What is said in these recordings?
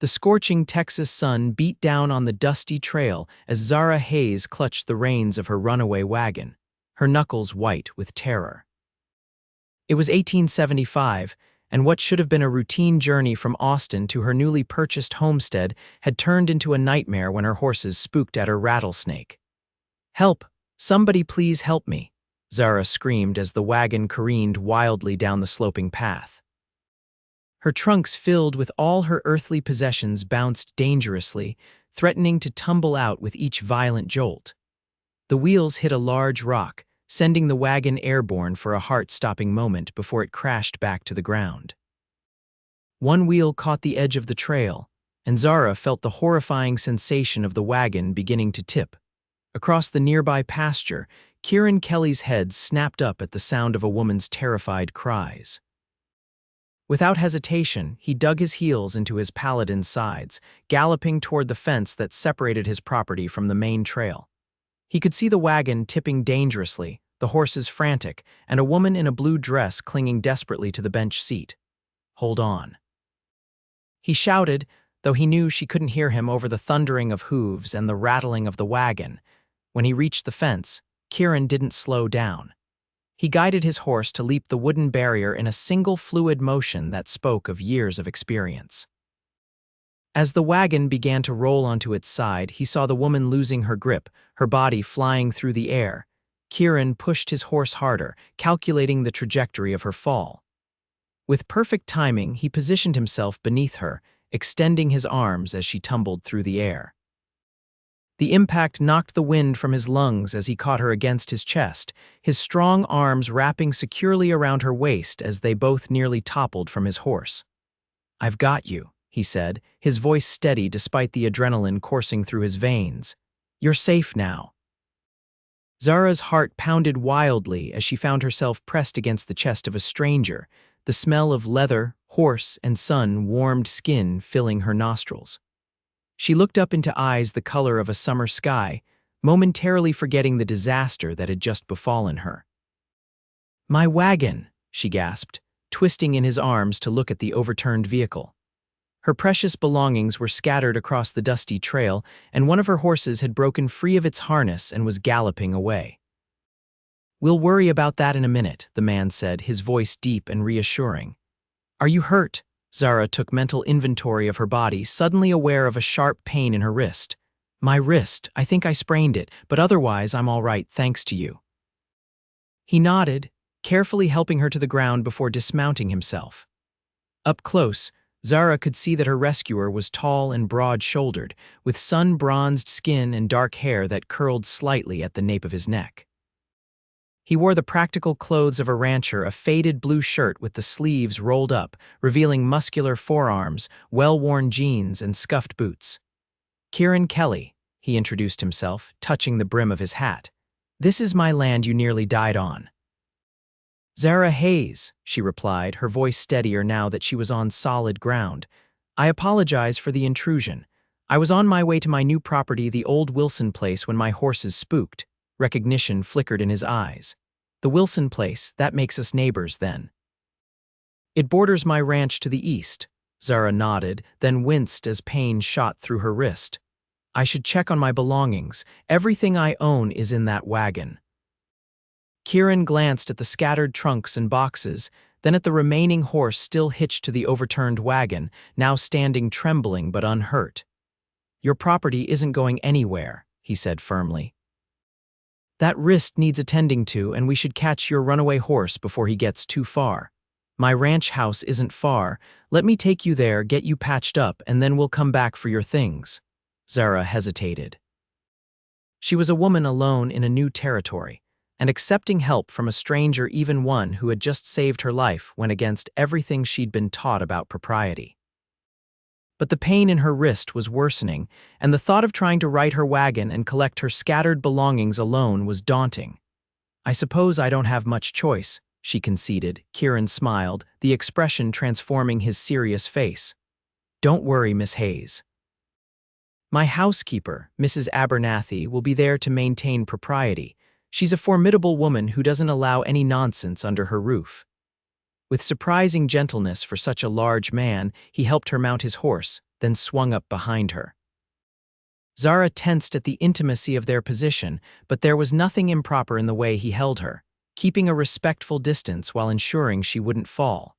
The scorching Texas sun beat down on the dusty trail as Zara Hayes clutched the reins of her runaway wagon, her knuckles white with terror. It was 1875, and what should have been a routine journey from Austin to her newly purchased homestead had turned into a nightmare when her horses spooked at her rattlesnake. "Help! Somebody please help me!" Zara screamed as the wagon careened wildly down the sloping path. Her trunks filled with all her earthly possessions bounced dangerously, threatening to tumble out with each violent jolt. The wheels hit a large rock, sending the wagon airborne for a heart-stopping moment before it crashed back to the ground. One wheel caught the edge of the trail, and Zara felt the horrifying sensation of the wagon beginning to tip. Across the nearby pasture, Kieran Kelly's head snapped up at the sound of a woman's terrified cries. Without hesitation, he dug his heels into his paladin's sides, galloping toward the fence that separated his property from the main trail. He could see the wagon tipping dangerously, the horses frantic, and a woman in a blue dress clinging desperately to the bench seat. "Hold on." He shouted, though he knew she couldn't hear him over the thundering of hooves and the rattling of the wagon. When he reached the fence, Kieran didn't slow down. He guided his horse to leap the wooden barrier in a single fluid motion that spoke of years of experience. As the wagon began to roll onto its side, he saw the woman losing her grip, her body flying through the air. Kieran pushed his horse harder, calculating the trajectory of her fall. With perfect timing, he positioned himself beneath her, extending his arms as she tumbled through the air. The impact knocked the wind from his lungs as he caught her against his chest, his strong arms wrapping securely around her waist as they both nearly toppled from his horse. "I've got you," he said, his voice steady despite the adrenaline coursing through his veins. "You're safe now." Zara's heart pounded wildly as she found herself pressed against the chest of a stranger, the smell of leather, horse, and sun-warmed skin filling her nostrils. She looked up into eyes the color of a summer sky, momentarily forgetting the disaster that had just befallen her. "My wagon," she gasped, twisting in his arms to look at the overturned vehicle. Her precious belongings were scattered across the dusty trail, and one of her horses had broken free of its harness and was galloping away. "We'll worry about that in a minute," the man said, his voice deep and reassuring. "Are you hurt?" Zara took mental inventory of her body, suddenly aware of a sharp pain in her wrist. "My wrist, I think I sprained it, but otherwise I'm all right, thanks to you." He nodded, carefully helping her to the ground before dismounting himself. Up close, Zara could see that her rescuer was tall and broad-shouldered, with sun-bronzed skin and dark hair that curled slightly at the nape of his neck. He wore the practical clothes of a rancher, a faded blue shirt with the sleeves rolled up, revealing muscular forearms, well-worn jeans, and scuffed boots. "Kieran Kelly," he introduced himself, touching the brim of his hat. "This is my land you nearly died on." "Zara Hayes," she replied, her voice steadier now that she was on solid ground. "I apologize for the intrusion. I was on my way to my new property, the old Wilson place, when my horses spooked." Recognition flickered in his eyes. "The Wilson place, that makes us neighbors then." "It borders my ranch to the east." Zara nodded, then winced as pain shot through her wrist. "I should check on my belongings. Everything I own is in that wagon." Kieran glanced at the scattered trunks and boxes, then at the remaining horse still hitched to the overturned wagon, now standing trembling but unhurt. "Your property isn't going anywhere," he said firmly. "That wrist needs attending to, and we should catch your runaway horse before he gets too far. My ranch house isn't far. Let me take you there, get you patched up, and then we'll come back for your things." Zara hesitated. She was a woman alone in a new territory, and accepting help from a stranger, even one who had just saved her life, went against everything she'd been taught about propriety. But the pain in her wrist was worsening, and the thought of trying to right her wagon and collect her scattered belongings alone was daunting. "I suppose I don't have much choice," she conceded. Kieran smiled, the expression transforming his serious face. "Don't worry, Miss Hayes. My housekeeper, Mrs. Abernathy, will be there to maintain propriety. She's a formidable woman who doesn't allow any nonsense under her roof." With surprising gentleness for such a large man, he helped her mount his horse, then swung up behind her. Zara tensed at the intimacy of their position, but there was nothing improper in the way he held her, keeping a respectful distance while ensuring she wouldn't fall.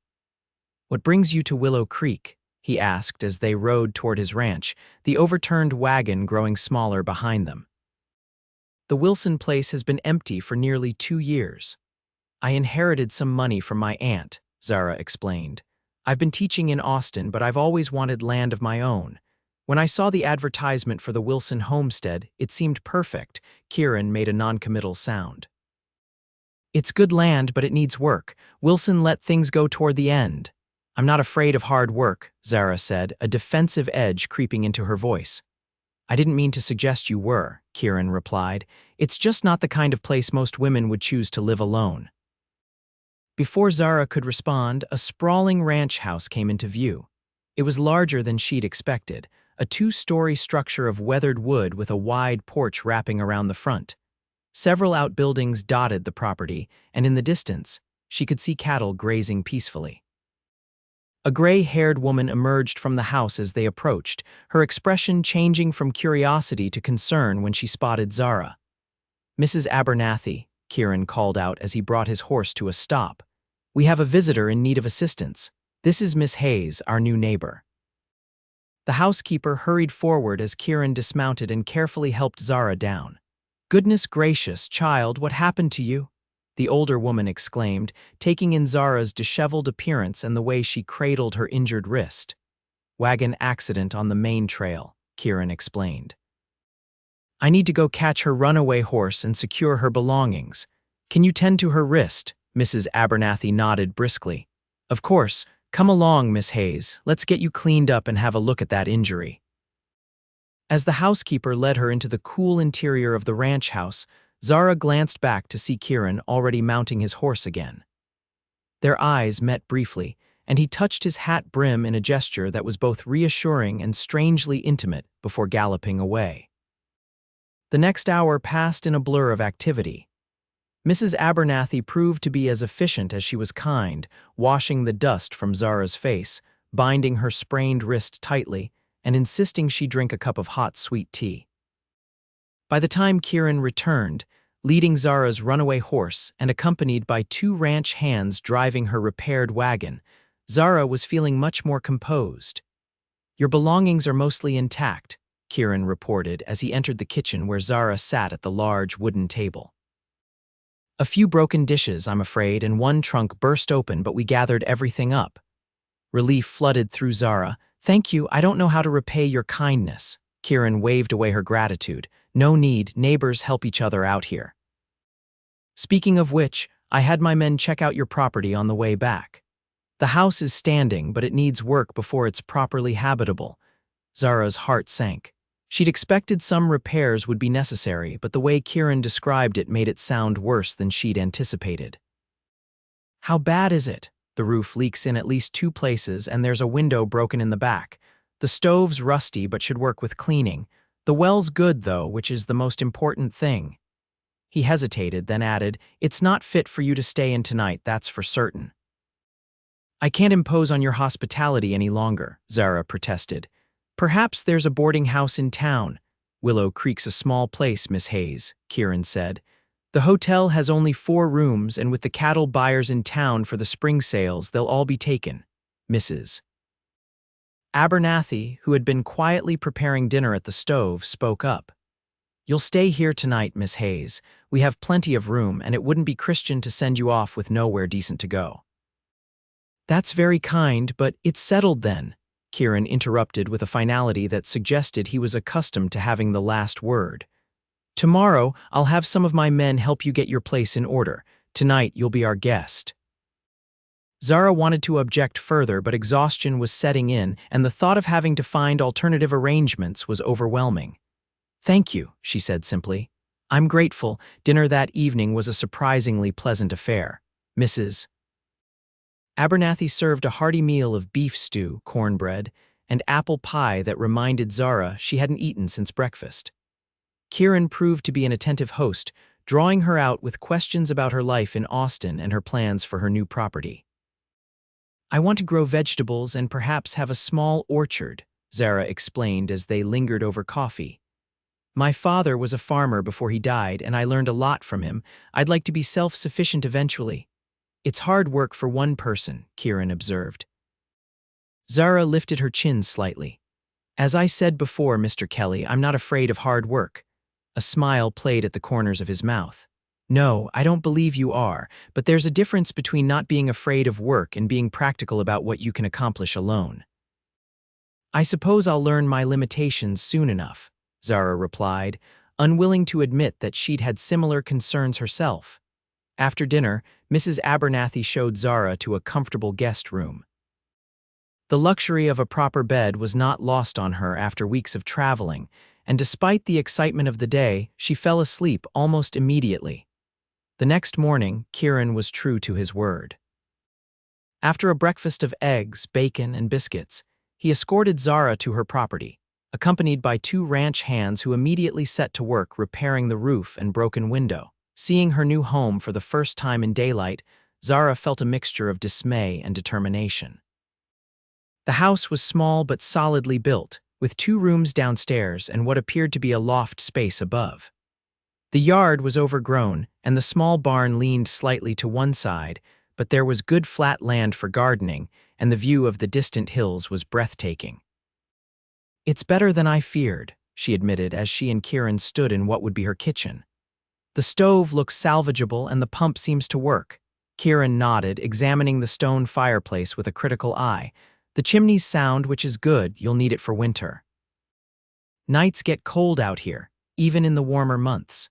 "What brings you to Willow Creek?" he asked as they rode toward his ranch, the overturned wagon growing smaller behind them. "The Wilson place has been empty for nearly 2 years. I inherited some money from my aunt," Zara explained. "I've been teaching in Austin, but I've always wanted land of my own. When I saw the advertisement for the Wilson homestead, it seemed perfect." Kieran made a noncommittal sound. "It's good land, but it needs work. Wilson let things go toward the end." "I'm not afraid of hard work," Zara said, a defensive edge creeping into her voice. "I didn't mean to suggest you were," Kieran replied. "It's just not the kind of place most women would choose to live alone." Before Zara could respond, a sprawling ranch house came into view. It was larger than she'd expected, a 2-story structure of weathered wood with a wide porch wrapping around the front. Several outbuildings dotted the property, and in the distance, she could see cattle grazing peacefully. A gray-haired woman emerged from the house as they approached, her expression changing from curiosity to concern when she spotted Zara. "Mrs. Abernathy," Kieran called out as he brought his horse to a stop. "We have a visitor in need of assistance. This is Miss Hayes, our new neighbor." The housekeeper hurried forward as Kieran dismounted and carefully helped Zara down. "Goodness gracious, child, what happened to you?" the older woman exclaimed, taking in Zara's disheveled appearance and the way she cradled her injured wrist. "Wagon accident on the main trail," Kieran explained. "I need to go catch her runaway horse and secure her belongings. Can you tend to her wrist?" Mrs. Abernathy nodded briskly. "Of course. Come along, Miss Hayes. Let's get you cleaned up and have a look at that injury." As the housekeeper led her into the cool interior of the ranch house, Zara glanced back to see Kieran already mounting his horse again. Their eyes met briefly, and he touched his hat brim in a gesture that was both reassuring and strangely intimate before galloping away. The next hour passed in a blur of activity. Mrs. Abernathy proved to be as efficient as she was kind, washing the dust from Zara's face, binding her sprained wrist tightly, and insisting she drink a cup of hot sweet tea. By the time Kieran returned, leading Zara's runaway horse and accompanied by 2 ranch hands driving her repaired wagon, Zara was feeling much more composed. "Your belongings are mostly intact," Kieran reported as he entered the kitchen where Zara sat at the large wooden table. "A few broken dishes, I'm afraid, and one trunk burst open, but we gathered everything up." Relief flooded through Zara. "Thank you, I don't know how to repay your kindness." Kieran waved away her gratitude. "No need, neighbors help each other out here." "Speaking of which, I had my men check out your property on the way back. The house is standing, but it needs work before it's properly habitable." Zara's heart sank. She'd expected some repairs would be necessary, but the way Kieran described it made it sound worse than she'd anticipated. "How bad is it?" "The roof leaks in at least 2 places, and there's a window broken in the back. The stove's rusty but should work with cleaning. The well's good, though, which is the most important thing." He hesitated, then added, "It's not fit for you to stay in tonight, that's for certain." "I can't impose on your hospitality any longer," Zara protested. "Perhaps there's a boarding house in town." "Willow Creek's a small place, Miss Hayes," Kieran said. "The hotel has only 4 rooms, and with the cattle buyers in town for the spring sales, they'll all be taken." Mrs. Abernathy, who had been quietly preparing dinner at the stove, spoke up. "You'll stay here tonight, Miss Hayes. We have plenty of room, and it wouldn't be Christian to send you off with nowhere decent to go." "That's very kind, but it's settled then," Kieran interrupted with a finality that suggested he was accustomed to having the last word. "Tomorrow, I'll have some of my men help you get your place in order. Tonight, you'll be our guest." Zara wanted to object further, but exhaustion was setting in, and the thought of having to find alternative arrangements was overwhelming. "Thank you," she said simply. "I'm grateful. Dinner that evening was a surprisingly pleasant affair." Mrs. Abernathy served a hearty meal of beef stew, cornbread, and apple pie that reminded Zara she hadn't eaten since breakfast. Kieran proved to be an attentive host, drawing her out with questions about her life in Austin and her plans for her new property. "I want to grow vegetables and perhaps have a small orchard," Zara explained as they lingered over coffee. My father was a farmer before he died, and I learned a lot from him. I'd like to be self-sufficient eventually. It's hard work for one person, Kieran observed. Zara lifted her chin slightly. As I said before, Mr. Kelly, I'm not afraid of hard work. A smile played at the corners of his mouth. No, I don't believe you are, but there's a difference between not being afraid of work and being practical about what you can accomplish alone. I suppose I'll learn my limitations soon enough, Zara replied, unwilling to admit that she'd had similar concerns herself. After dinner, Mrs. Abernathy showed Zara to a comfortable guest room. The luxury of a proper bed was not lost on her after weeks of traveling, and despite the excitement of the day, she fell asleep almost immediately. The next morning, Kieran was true to his word. After a breakfast of eggs, bacon, and biscuits, he escorted Zara to her property, accompanied by two ranch hands who immediately set to work repairing the roof and broken window. Seeing her new home for the first time in daylight, Zara felt a mixture of dismay and determination. The house was small but solidly built, with 2 rooms downstairs and what appeared to be a loft space above. The yard was overgrown, and the small barn leaned slightly to one side, but there was good flat land for gardening, and the view of the distant hills was breathtaking. It's better than I feared, she admitted as she and Kieran stood in what would be her kitchen. The stove looks salvageable and the pump seems to work. Kieran nodded, examining the stone fireplace with a critical eye. The chimney's sound, which is good, you'll need it for winter. Nights get cold out here, even in the warmer months.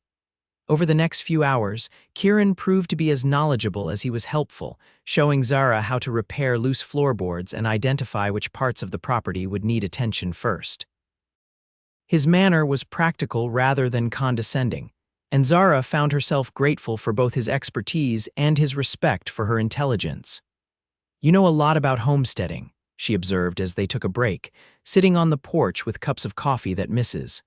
Over the next few hours, Kieran proved to be as knowledgeable as he was helpful, showing Zara how to repair loose floorboards and identify which parts of the property would need attention first. His manner was practical rather than condescending, and Zara found herself grateful for both his expertise and his respect for her intelligence. You know a lot about homesteading, she observed as they took a break, sitting on the porch with cups of coffee that Mrs.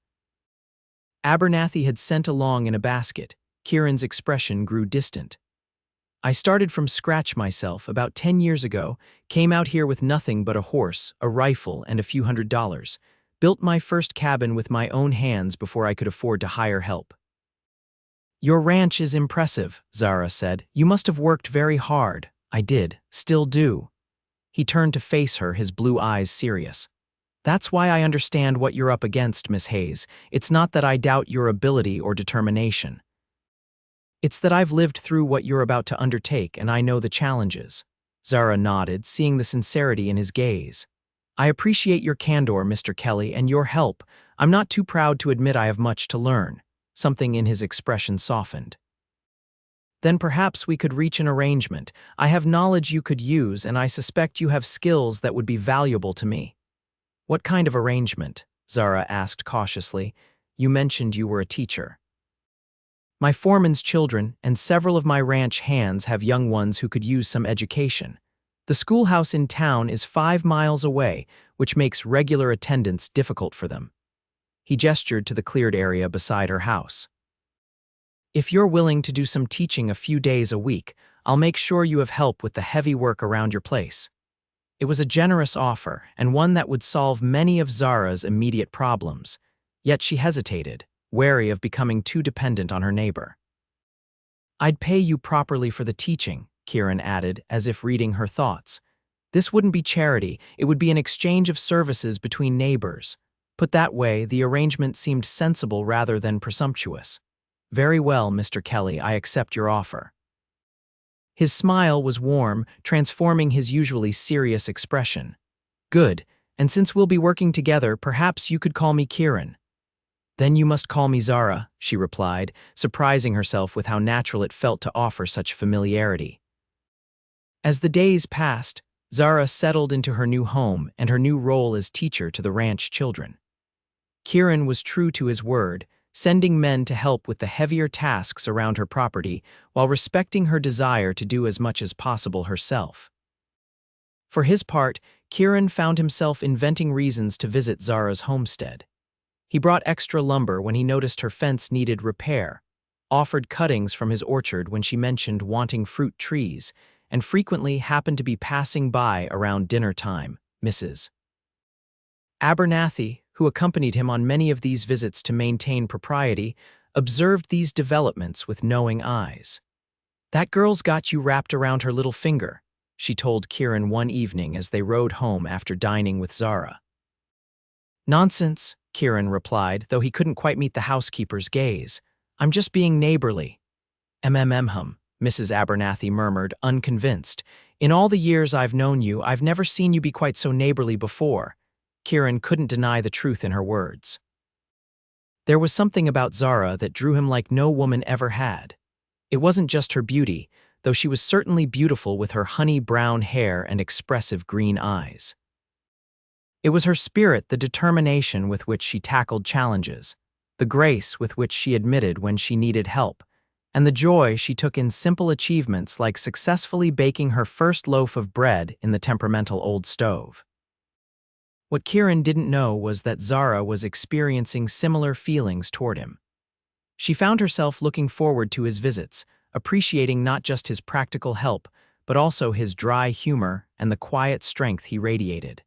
Abernathy had sent along in a basket. Kieran's expression grew distant. I started from scratch myself about 10 years ago, came out here with nothing but a horse, a rifle, and a few $100s. Built my first cabin with my own hands before I could afford to hire help. Your ranch is impressive, Zara said. You must have worked very hard. I did, still do. He turned to face her, his blue eyes serious. That's why I understand what you're up against, Miss Hayes. It's not that I doubt your ability or determination. It's that I've lived through what you're about to undertake and I know the challenges. Zara nodded, seeing the sincerity in his gaze. I appreciate your candor, Mr. Kelly, and your help. I'm not too proud to admit I have much to learn. Something in his expression softened. Then perhaps we could reach an arrangement. I have knowledge you could use, and I suspect you have skills that would be valuable to me. What kind of arrangement? Zara asked cautiously. You mentioned you were a teacher. My foreman's children and several of my ranch hands have young ones who could use some education. The schoolhouse in town is 5 miles away, which makes regular attendance difficult for them. He gestured to the cleared area beside her house. If you're willing to do some teaching a few days a week, I'll make sure you have help with the heavy work around your place. It was a generous offer, and one that would solve many of Zara's immediate problems. Yet she hesitated, wary of becoming too dependent on her neighbor. I'd pay you properly for the teaching, Kieran added, as if reading her thoughts. This wouldn't be charity, it would be an exchange of services between neighbors. Put that way, the arrangement seemed sensible rather than presumptuous. Very well, Mr. Kelly, I accept your offer. His smile was warm, transforming his usually serious expression. Good, and since we'll be working together, perhaps you could call me Kieran. Then you must call me Zara, she replied, surprising herself with how natural it felt to offer such familiarity. As the days passed, Zara settled into her new home and her new role as teacher to the ranch children. Kieran was true to his word, sending men to help with the heavier tasks around her property while respecting her desire to do as much as possible herself. For his part, Kieran found himself inventing reasons to visit Zara's homestead. He brought extra lumber when he noticed her fence needed repair, offered cuttings from his orchard when she mentioned wanting fruit trees, and frequently happened to be passing by around dinner time. Mrs. Abernathy, who accompanied him on many of these visits to maintain propriety, observed these developments with knowing eyes. "That girl's got you wrapped around her little finger," she told Kieran one evening as they rode home after dining with Zara. "Nonsense," Kieran replied, though he couldn't quite meet the housekeeper's gaze. "I'm just being neighborly." "Hum," Mrs. Abernathy murmured, unconvinced. "In all the years I've known you, I've never seen you be quite so neighborly before." Kieran couldn't deny the truth in her words. There was something about Zara that drew him like no woman ever had. It wasn't just her beauty, though she was certainly beautiful with her honey-brown hair and expressive green eyes. It was her spirit, the determination with which she tackled challenges, the grace with which she admitted when she needed help, and the joy she took in simple achievements like successfully baking her first loaf of bread in the temperamental old stove. What Kieran didn't know was that Zara was experiencing similar feelings toward him. She found herself looking forward to his visits, appreciating not just his practical help, but also his dry humor and the quiet strength he radiated.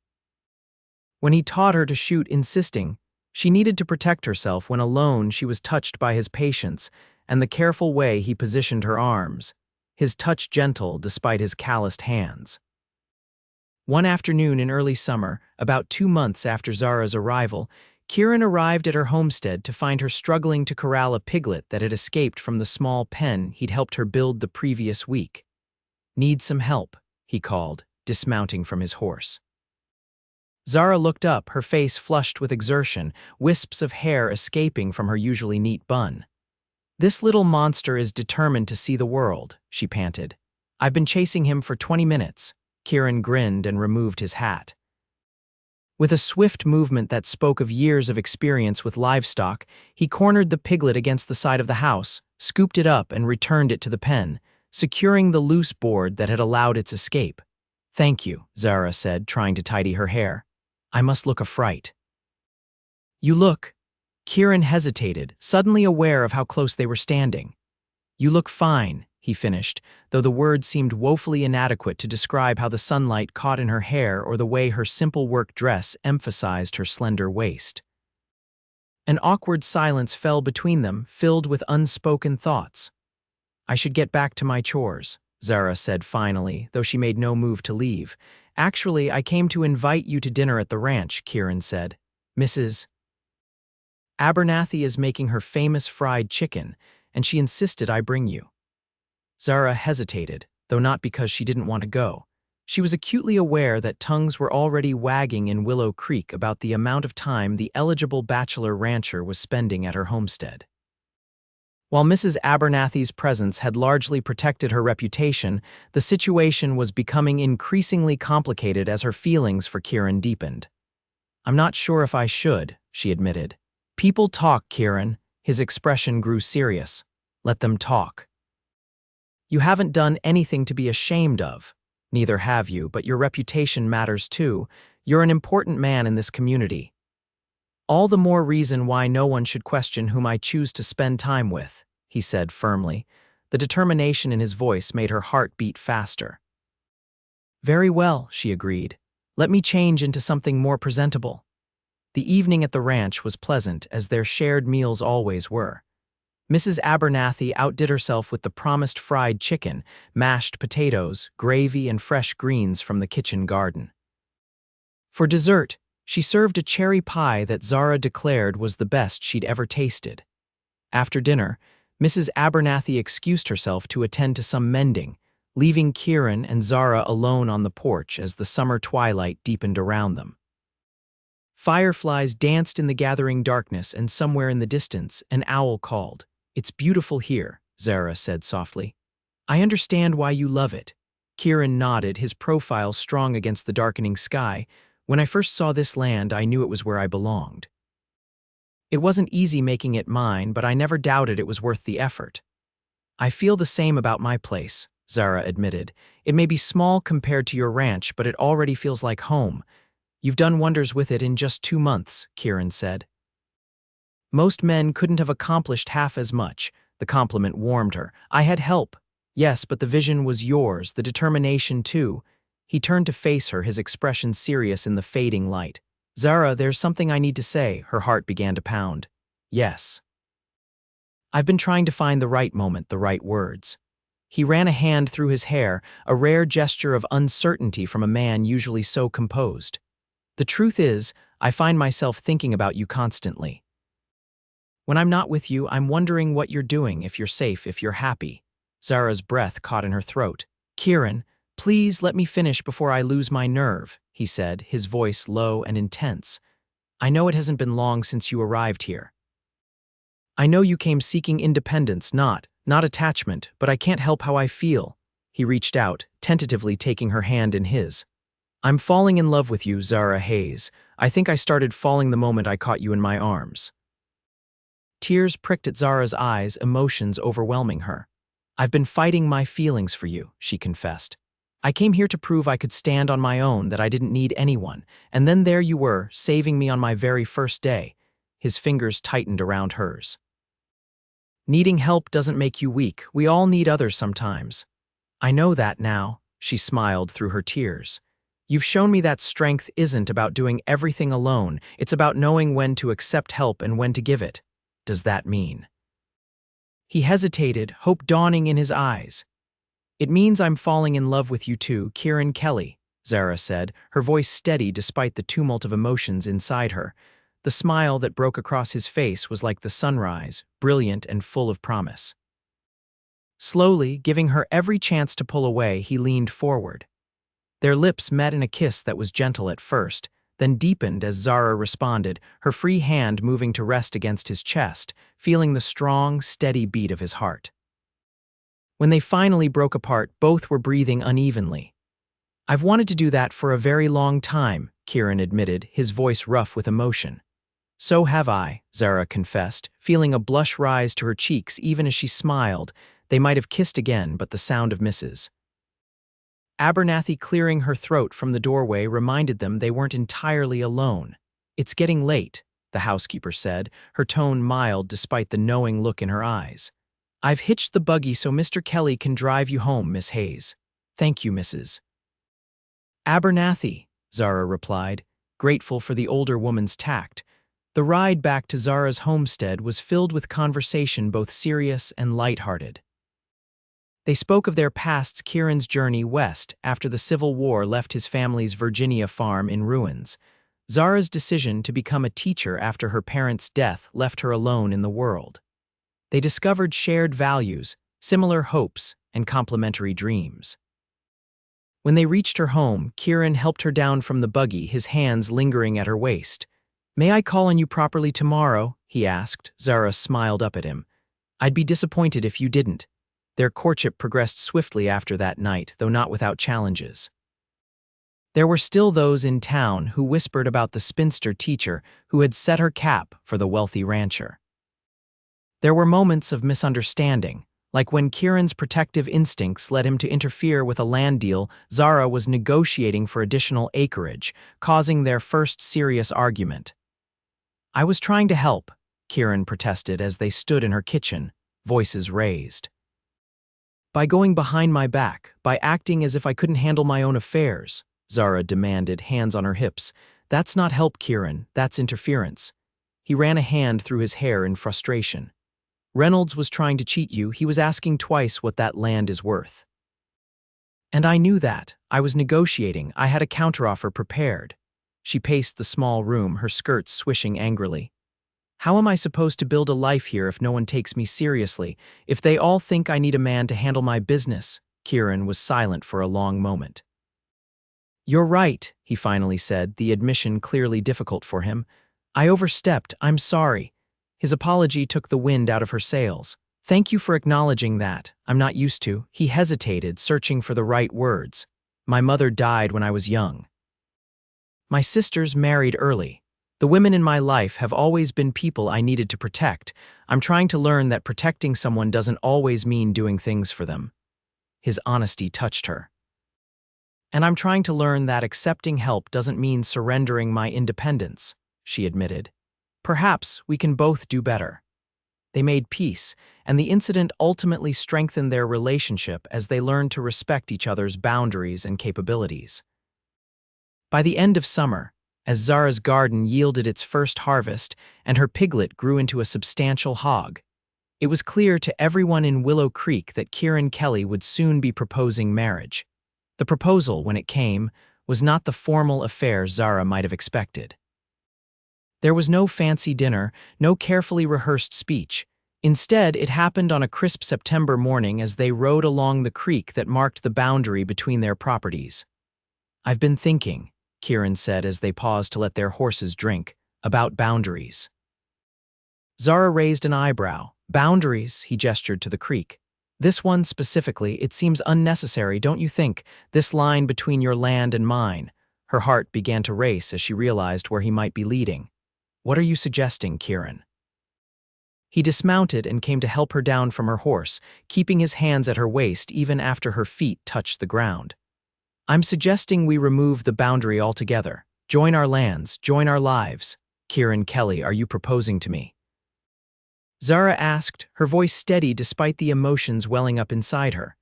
When he taught her to shoot, insisting she needed to protect herself when alone, she was touched by his patience and the careful way he positioned her arms, his touch gentle despite his calloused hands. One afternoon in early summer, about 2 months after Zara's arrival, Kieran arrived at her homestead to find her struggling to corral a piglet that had escaped from the small pen he'd helped her build the previous week. "Need some help," he called, dismounting from his horse. Zara looked up, her face flushed with exertion, wisps of hair escaping from her usually neat bun. "This little monster is determined to see the world," she panted. "I've been chasing him for 20 minutes. Kieran grinned and removed his hat. With a swift movement that spoke of years of experience with livestock, he cornered the piglet against the side of the house, scooped it up and returned it to the pen, securing the loose board that had allowed its escape. "Thank you," Zara said, trying to tidy her hair. "I must look a fright." "You look—" Kieran hesitated, suddenly aware of how close they were standing. "You look fine," he finished, though the words seemed woefully inadequate to describe how the sunlight caught in her hair or the way her simple work dress emphasized her slender waist. An awkward silence fell between them, filled with unspoken thoughts. "I should get back to my chores," Zara said finally, though she made no move to leave. "Actually, I came to invite you to dinner at the ranch," Kieran said. "Mrs. Abernathy is making her famous fried chicken, and she insisted I bring you." Zara hesitated, though not because she didn't want to go. She was acutely aware that tongues were already wagging in Willow Creek about the amount of time the eligible bachelor rancher was spending at her homestead. While Mrs. Abernathy's presence had largely protected her reputation, the situation was becoming increasingly complicated as her feelings for Kieran deepened. "I'm not sure if I should," she admitted. "People talk, Kieran." His expression grew serious. "Let them talk. You haven't done anything to be ashamed of. Neither have you, but your reputation matters too. You're an important man in this community. All the more reason why no one should question whom I choose to spend time with," he said firmly. The determination in his voice made her heart beat faster. "Very well," she agreed. "Let me change into something more presentable." The evening at the ranch was pleasant, as their shared meals always were. Mrs. Abernathy outdid herself with the promised fried chicken, mashed potatoes, gravy, and fresh greens from the kitchen garden. For dessert, she served a cherry pie that Zara declared was the best she'd ever tasted. After dinner, Mrs. Abernathy excused herself to attend to some mending, leaving Kieran and Zara alone on the porch as the summer twilight deepened around them. Fireflies danced in the gathering darkness, and somewhere in the distance, an owl called. "It's beautiful here," Zara said softly. "I understand why you love it." Kieran nodded, his profile strong against the darkening sky. "When I first saw this land, I knew it was where I belonged. It wasn't easy making it mine, but I never doubted it was worth the effort." "I feel the same about my place," Zara admitted. "It may be small compared to your ranch, but it already feels like home." "You've done wonders with it in just 2 months," Kieran said. "Most men couldn't have accomplished half as much." The compliment warmed her. "I had help. Yes, but the vision was yours, the determination too." He turned to face her, his expression serious in the fading light. Zara, there's something I need to say, her heart began to pound. Yes. I've been trying to find the right moment, the right words. He ran a hand through his hair, a rare gesture of uncertainty from a man usually so composed. The truth is, I find myself thinking about you constantly. When I'm not with you, I'm wondering what you're doing, if you're safe, if you're happy. Zara's breath caught in her throat. Kieran, please let me finish before I lose my nerve, he said, his voice low and intense. I know it hasn't been long since you arrived here. I know you came seeking independence, not attachment, but I can't help how I feel. He reached out, tentatively taking her hand in his. I'm falling in love with you, Zara Hayes. I think I started falling the moment I caught you in my arms. Tears pricked at Zara's eyes, emotions overwhelming her. I've been fighting my feelings for you, she confessed. I came here to prove I could stand on my own, that I didn't need anyone, and then there you were, saving me on my very first day. His fingers tightened around hers. Needing help doesn't make you weak. We all need others sometimes. I know that now, she smiled through her tears. You've shown me that strength isn't about doing everything alone. It's about knowing when to accept help and when to give it. Does that mean? He hesitated, hope dawning in his eyes. It means I'm falling in love with you too, Kieran Kelly, Zara said, her voice steady despite the tumult of emotions inside her. The smile that broke across his face was like the sunrise, brilliant and full of promise. Slowly, giving her every chance to pull away, he leaned forward. Their lips met in a kiss that was gentle at first, then deepened as Zara responded, her free hand moving to rest against his chest, feeling the strong, steady beat of his heart. When they finally broke apart, both were breathing unevenly. I've wanted to do that for a very long time, Kieran admitted, his voice rough with emotion. So have I, Zara confessed, feeling a blush rise to her cheeks even as she smiled. They might have kissed again, but the sound of Mrs. Abernathy clearing her throat from the doorway reminded them they weren't entirely alone. It's getting late, the housekeeper said, her tone mild despite the knowing look in her eyes. I've hitched the buggy so Mr. Kelly can drive you home, Miss Hayes. Thank you, Mrs. Abernathy, Zara replied, grateful for the older woman's tact. The ride back to Zara's homestead was filled with conversation both serious and lighthearted. They spoke of their pasts, Kieran's journey west after the Civil War left his family's Virginia farm in ruins. Zara's decision to become a teacher after her parents' death left her alone in the world. They discovered shared values, similar hopes, and complementary dreams. When they reached her home, Kieran helped her down from the buggy, his hands lingering at her waist. May I call on you properly tomorrow? He asked. Zara smiled up at him. I'd be disappointed if you didn't. Their courtship progressed swiftly after that night, though not without challenges. There were still those in town who whispered about the spinster teacher who had set her cap for the wealthy rancher. There were moments of misunderstanding, like when Kieran's protective instincts led him to interfere with a land deal Zara was negotiating for additional acreage, causing their first serious argument. I was trying to help, Kieran protested as they stood in her kitchen, voices raised. By going behind my back, by acting as if I couldn't handle my own affairs, Zara demanded, hands on her hips. That's not help, Kieran, that's interference. He ran a hand through his hair in frustration. Reynolds was trying to cheat you, he was asking twice what that land is worth. And I knew that. I was negotiating, I had a counteroffer prepared. She paced the small room, her skirts swishing angrily. How am I supposed to build a life here if no one takes me seriously, if they all think I need a man to handle my business? Kieran was silent for a long moment. You're right, he finally said, the admission clearly difficult for him. I overstepped, I'm sorry. His apology took the wind out of her sails. Thank you for acknowledging that. I'm not used to. He hesitated, searching for the right words. My mother died when I was young. My sisters married early. The women in my life have always been people I needed to protect. I'm trying to learn that protecting someone doesn't always mean doing things for them. His honesty touched her. And I'm trying to learn that accepting help doesn't mean surrendering my independence, she admitted. Perhaps we can both do better. They made peace, and the incident ultimately strengthened their relationship as they learned to respect each other's boundaries and capabilities. By the end of summer, as Zara's garden yielded its first harvest and her piglet grew into a substantial hog. It was clear to everyone in Willow Creek that Kieran Kelly would soon be proposing marriage. The proposal, when it came, was not the formal affair Zara might have expected. There was no fancy dinner, no carefully rehearsed speech. Instead, it happened on a crisp September morning as they rode along the creek that marked the boundary between their properties. "I've been thinking," Kieran said as they paused to let their horses drink, "about boundaries." Zara raised an eyebrow. "Boundaries," he gestured to the creek. "This one specifically, it seems unnecessary, don't you think? This line between your land and mine." Her heart began to race as she realized where he might be leading. "What are you suggesting, Kieran?" He dismounted and came to help her down from her horse, keeping his hands at her waist even after her feet touched the ground. "I'm suggesting we remove the boundary altogether. Join our lands, join our lives. Kieran Kelly, are you proposing to me?" Zara asked, her voice steady despite the emotions welling up inside her.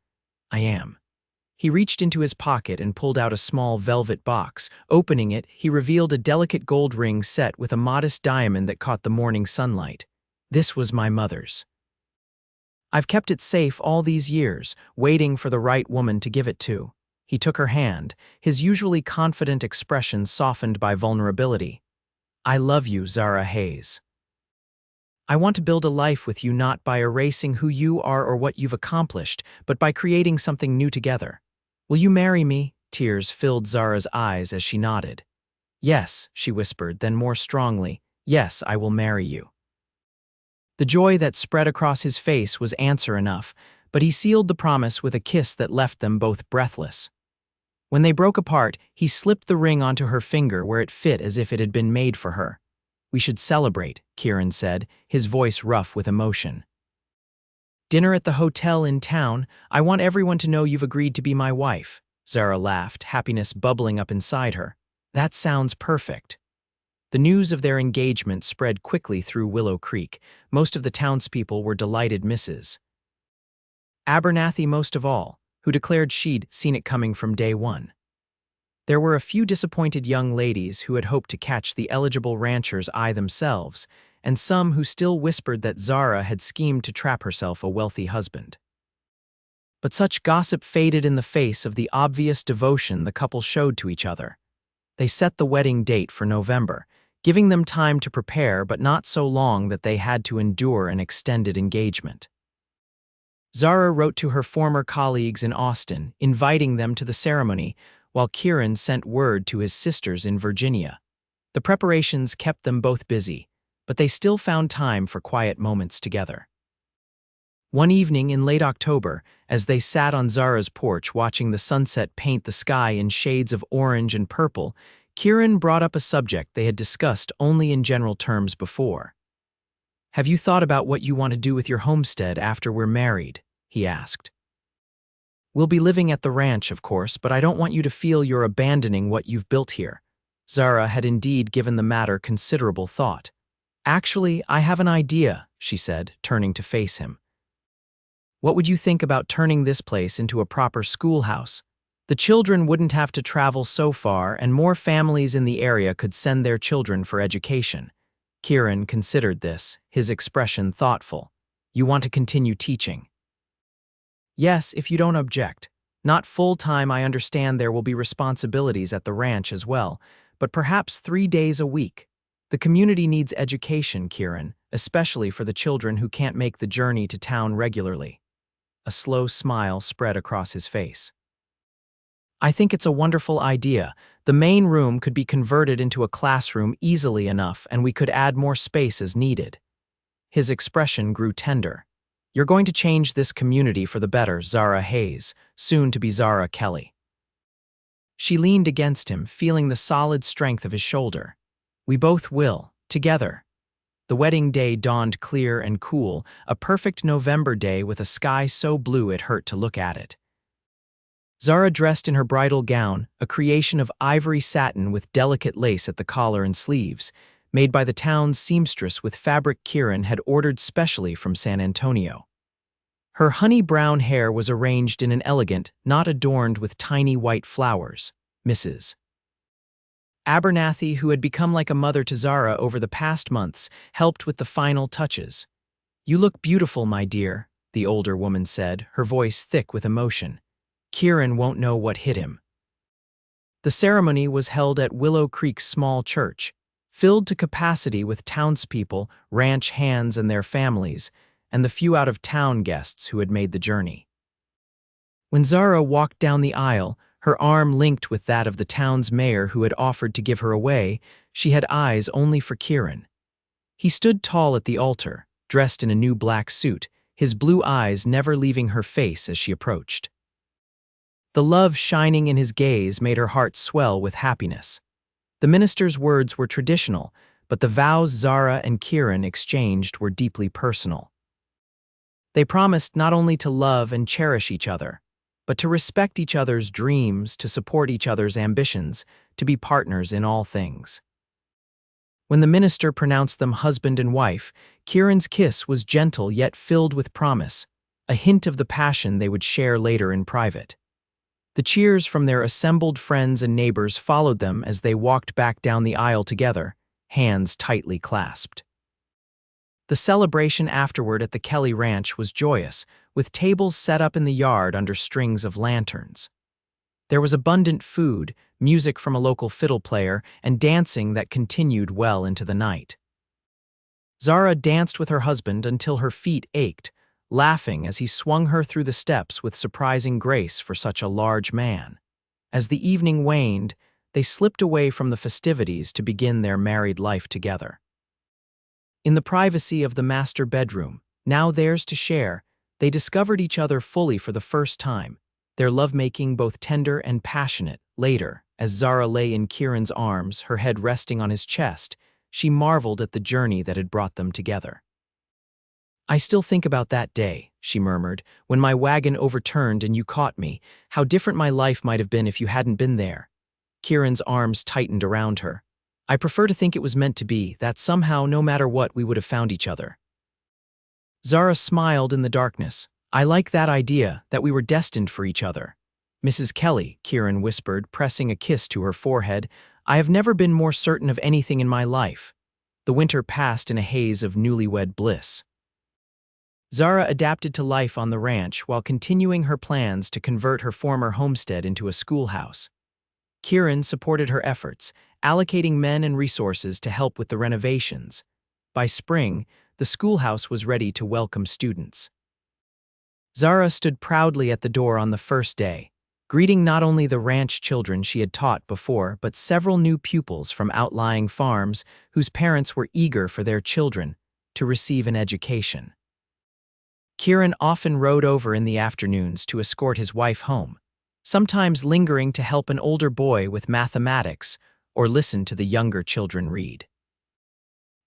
"I am." He reached into his pocket and pulled out a small velvet box. Opening it, he revealed a delicate gold ring set with a modest diamond that caught the morning sunlight. "This was my mother's. I've kept it safe all these years, waiting for the right woman to give it to." He took her hand, his usually confident expression softened by vulnerability. "I love you, Zara Hayes. I want to build a life with you not by erasing who you are or what you've accomplished, but by creating something new together. Will you marry me?" Tears filled Zara's eyes as she nodded. "Yes," she whispered, then more strongly, "Yes, I will marry you." The joy that spread across his face was answer enough, but he sealed the promise with a kiss that left them both breathless. When they broke apart, he slipped the ring onto her finger where it fit as if it had been made for her. "We should celebrate," Kieran said, his voice rough with emotion. "Dinner at the hotel in town. I want everyone to know you've agreed to be my wife." Zara laughed, happiness bubbling up inside her. "That sounds perfect." The news of their engagement spread quickly through Willow Creek. Most of the townspeople were delighted misses. Abernathy most of all, who declared she'd seen it coming from day one. There were a few disappointed young ladies who had hoped to catch the eligible rancher's eye themselves, and some who still whispered that Zara had schemed to trap herself a wealthy husband. But such gossip faded in the face of the obvious devotion the couple showed to each other. They set the wedding date for November, giving them time to prepare but not so long that they had to endure an extended engagement. Zara wrote to her former colleagues in Austin, inviting them to the ceremony, while Kieran sent word to his sisters in Virginia. The preparations kept them both busy, but they still found time for quiet moments together. One evening in late October, as they sat on Zara's porch watching the sunset paint the sky in shades of orange and purple, Kieran brought up a subject they had discussed only in general terms before. "Have you thought about what you want to do with your homestead after we're married?" he asked. "We'll be living at the ranch, of course, but I don't want you to feel you're abandoning what you've built here." Zara had indeed given the matter considerable thought. "Actually, I have an idea," she said, turning to face him. "What would you think about turning this place into a proper schoolhouse? The children wouldn't have to travel so far, and more families in the area could send their children for education." Kieran considered this, his expression thoughtful. "You want to continue teaching?" "Yes, if you don't object. Not full-time, I understand there will be responsibilities at the ranch as well, but perhaps 3 days a week. The community needs education, Kieran, especially for the children who can't make the journey to town regularly." A slow smile spread across his face. "I think it's a wonderful idea. The main room could be converted into a classroom easily enough, and we could add more space as needed." His expression grew tender. "You're going to change this community for the better, Zara Hayes, soon to be Zara Kelly." She leaned against him, feeling the solid strength of his shoulder. "We both will, together." The wedding day dawned clear and cool, a perfect November day with a sky so blue it hurt to look at it. Zara dressed in her bridal gown, a creation of ivory satin with delicate lace at the collar and sleeves, made by the town's seamstress with fabric Kieran had ordered specially from San Antonio. Her honey-brown hair was arranged in an elegant, not adorned with tiny white flowers, Mrs. Abernathy, who had become like a mother to Zara over the past months, helped with the final touches. "You look beautiful, my dear," the older woman said, her voice thick with emotion. "Kieran won't know what hit him." The ceremony was held at Willow Creek's small church, filled to capacity with townspeople, ranch hands and their families, and the few out-of-town guests who had made the journey. When Zara walked down the aisle, her arm linked with that of the town's mayor who had offered to give her away, she had eyes only for Kieran. He stood tall at the altar, dressed in a new black suit, his blue eyes never leaving her face as she approached. The love shining in his gaze made her heart swell with happiness. The minister's words were traditional, but the vows Zara and Kieran exchanged were deeply personal. They promised not only to love and cherish each other, but to respect each other's dreams, to support each other's ambitions, to be partners in all things. When the minister pronounced them husband and wife, Kieran's kiss was gentle yet filled with promise, a hint of the passion they would share later in private. The cheers from their assembled friends and neighbors followed them as they walked back down the aisle together, hands tightly clasped. The celebration afterward at the Kelly Ranch was joyous, with tables set up in the yard under strings of lanterns. There was abundant food, music from a local fiddle player, and dancing that continued well into the night. Zara danced with her husband until her feet ached, laughing as he swung her through the steps with surprising grace for such a large man. As the evening waned, they slipped away from the festivities to begin their married life together. In the privacy of the master bedroom, now theirs to share, they discovered each other fully for the first time, their lovemaking both tender and passionate. Later, as Zara lay in Kieran's arms, her head resting on his chest, she marveled at the journey that had brought them together. "I still think about that day," she murmured, "when my wagon overturned and you caught me, how different my life might have been if you hadn't been there." Kieran's arms tightened around her. "I prefer to think it was meant to be, that somehow, no matter what, we would have found each other." Zara smiled in the darkness. "I like that idea, that we were destined for each other." "Mrs. Kelly," Kieran whispered, pressing a kiss to her forehead, "I have never been more certain of anything in my life." The winter passed in a haze of newlywed bliss. Zara adapted to life on the ranch while continuing her plans to convert her former homestead into a schoolhouse. Kieran supported her efforts, allocating men and resources to help with the renovations. By spring, the schoolhouse was ready to welcome students. Zara stood proudly at the door on the first day, greeting not only the ranch children she had taught before, but several new pupils from outlying farms whose parents were eager for their children to receive an education. Kieran often rode over in the afternoons to escort his wife home, sometimes lingering to help an older boy with mathematics or listen to the younger children read.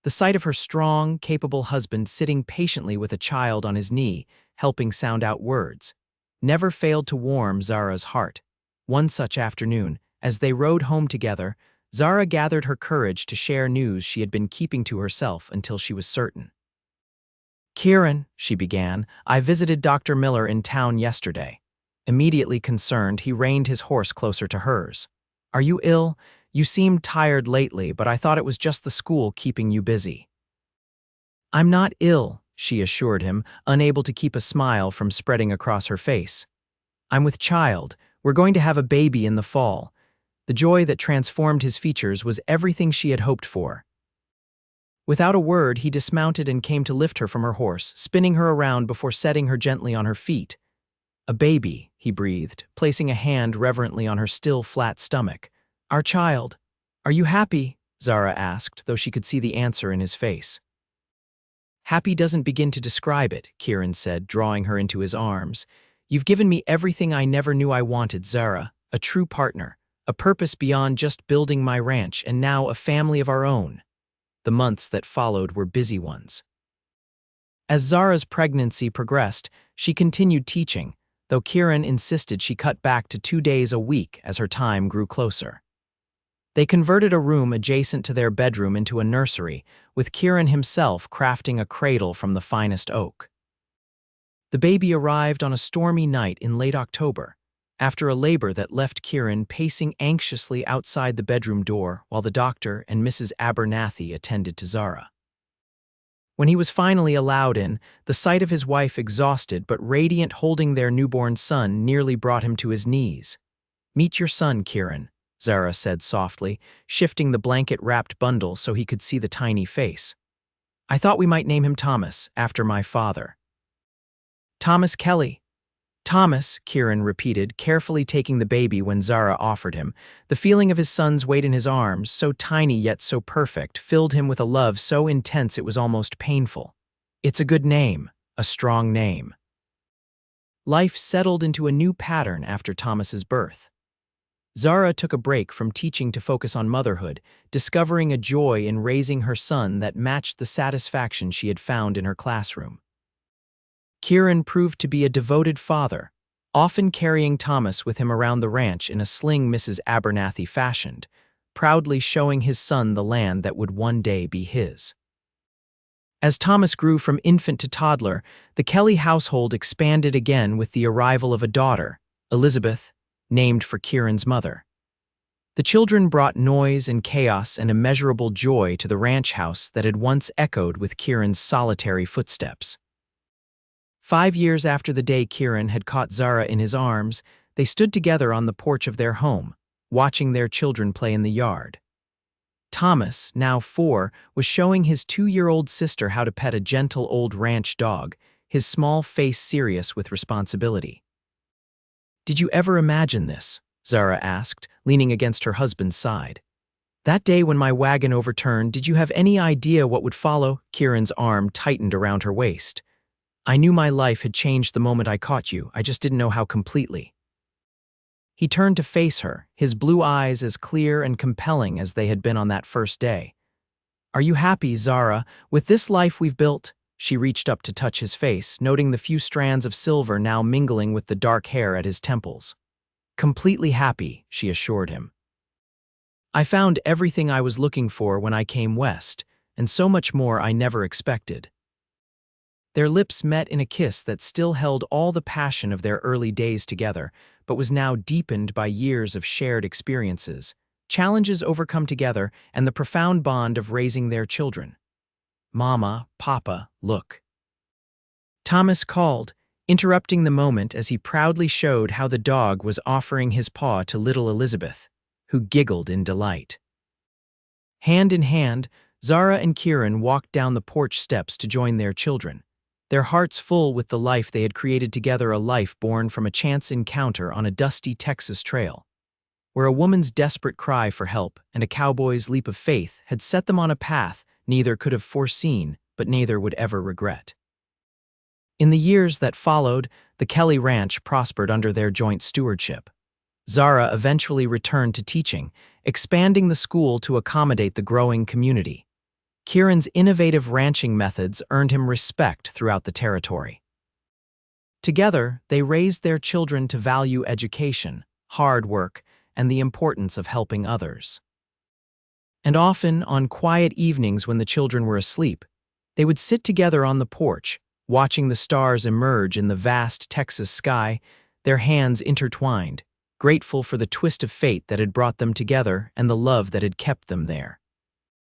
The sight of her strong, capable husband sitting patiently with a child on his knee, helping sound out words, never failed to warm Zara's heart. One such afternoon, as they rode home together, Zara gathered her courage to share news she had been keeping to herself until she was certain. "Kieran," she began, "I visited Dr. Miller in town yesterday." Immediately concerned, he reined his horse closer to hers. "Are you ill? You seemed tired lately, but I thought it was just the school keeping you busy." "I'm not ill," she assured him, unable to keep a smile from spreading across her face. "I'm with child. We're going to have a baby in the fall." The joy that transformed his features was everything she had hoped for. Without a word, he dismounted and came to lift her from her horse, spinning her around before setting her gently on her feet. "A baby," he breathed, placing a hand reverently on her still flat stomach. "Our child. Are you happy?" Zara asked, though she could see the answer in his face. "Happy doesn't begin to describe it," Kieran said, drawing her into his arms. "You've given me everything I never knew I wanted, Zara. A true partner, a purpose beyond just building my ranch, and now a family of our own." The months that followed were busy ones. As Zara's pregnancy progressed, she continued teaching, though Kieran insisted she cut back to 2 days a week as her time grew closer. They converted a room adjacent to their bedroom into a nursery, with Kieran himself crafting a cradle from the finest oak. The baby arrived on a stormy night in late October. after a labor that left Kieran pacing anxiously outside the bedroom door while the doctor and Mrs. Abernathy attended to Zara. When he was finally allowed in, the sight of his wife exhausted but radiant holding their newborn son nearly brought him to his knees. "Meet your son, Kieran," Zara said softly, shifting the blanket-wrapped bundle so he could see the tiny face. "I thought we might name him Thomas, after my father." "Thomas Kelly." "Thomas," Kieran repeated, carefully taking the baby when Zara offered him. The feeling of his son's weight in his arms, so tiny yet so perfect, filled him with a love so intense it was almost painful. "It's a good name, a strong name." Life settled into a new pattern after Thomas's birth. Zara took a break from teaching to focus on motherhood, discovering a joy in raising her son that matched the satisfaction she had found in her classroom. Kieran proved to be a devoted father, often carrying Thomas with him around the ranch in a sling Mrs. Abernathy fashioned, proudly showing his son the land that would one day be his. As Thomas grew from infant to toddler, the Kelly household expanded again with the arrival of a daughter, Elizabeth, named for Kieran's mother. The children brought noise and chaos and immeasurable joy to the ranch house that had once echoed with Kieran's solitary footsteps. 5 years after the day Kieran had caught Zara in his arms, they stood together on the porch of their home, watching their children play in the yard. Thomas, now 4, was showing his 2-year-old sister how to pet a gentle old ranch dog, his small face serious with responsibility. "Did you ever imagine this?" Zara asked, leaning against her husband's side. "That day when my wagon overturned, did you have any idea what would follow?" Kieran's arm tightened around her waist. "I knew my life had changed the moment I caught you, I just didn't know how completely." He turned to face her, his blue eyes as clear and compelling as they had been on that first day. "Are you happy, Zara, with this life we've built?" She reached up to touch his face, noting the few strands of silver now mingling with the dark hair at his temples. "Completely happy," she assured him. "I found everything I was looking for when I came west, and so much more I never expected." Their lips met in a kiss that still held all the passion of their early days together, but was now deepened by years of shared experiences, challenges overcome together, and the profound bond of raising their children. "Mama, Papa, look." Thomas called, interrupting the moment as he proudly showed how the dog was offering his paw to little Elizabeth, who giggled in delight. Hand in hand, Zara and Kieran walked down the porch steps to join their children, their hearts full with the life they had created together, a life born from a chance encounter on a dusty Texas trail, where a woman's desperate cry for help and a cowboy's leap of faith had set them on a path neither could have foreseen, but neither would ever regret. In the years that followed, the Kelly Ranch prospered under their joint stewardship. Zara eventually returned to teaching, expanding the school to accommodate the growing community. Kieran's innovative ranching methods earned him respect throughout the territory. Together, they raised their children to value education, hard work, and the importance of helping others. And often, on quiet evenings when the children were asleep, they would sit together on the porch, watching the stars emerge in the vast Texas sky, their hands intertwined, grateful for the twist of fate that had brought them together and the love that had kept them there.